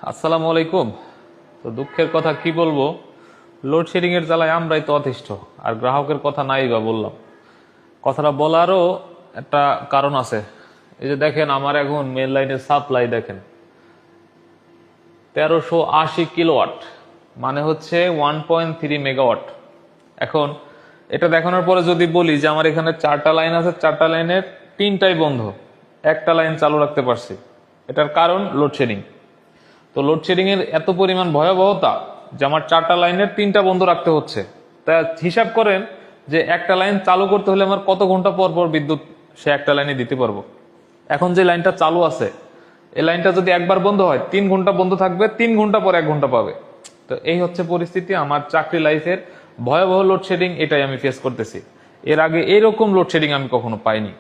আসসালামু আলাইকুম। তো দুঃখের কথা কি বলবো, লোডশেডিং এর জ্বালায় আমরাই তো অতিষ্ঠ, আর গ্রাহকের কথা নাই বা বললাম। কথাটা বলারও একটা কারণ আছে। এই যে দেখেন, আমার এখন মেন লাইনের সাপ্লাই দেখেন 1380 কিলোওয়াট, মানে হচ্ছে 1.3 মেগাওয়াট। এখন এটা দেখানোর পরে যদি বলি যে আমার এখানে 4টা লাইন আছে, 4টা লাইনের 3টাই বন্ধ, একটা লাইন চালু রাখতে পারছি, এটার কারণ লোডশেডিং। তো লোডশেডিং এর এত পরিমাণ ভয়াবহতা যে আমার 4টা লাইনের 3টা বন্ধ রাখতে হচ্ছে। তা হিসাব করেন যে একটা লাইন চালু করতে হলে আমার কত ঘন্টা পর পর বিদ্যুৎ সে একটা লাইনে দিতে পারবো। এখন যে লাইনটা চালু আছে, এই লাইনটা যদি একবার বন্ধ হয় 3 ঘন্টা বন্ধ থাকবে, 3 ঘন্টা পর 1 ঘন্টা পাবে। তো এই হচ্ছে পরিস্থিতি আমার চাকরি লাইফের। ভয়াবহ লোডশেডিং, এটাই আমি ফেস করতেছি। এর আগে এরকম লোডশেডিং আমি কখনো পাইনি।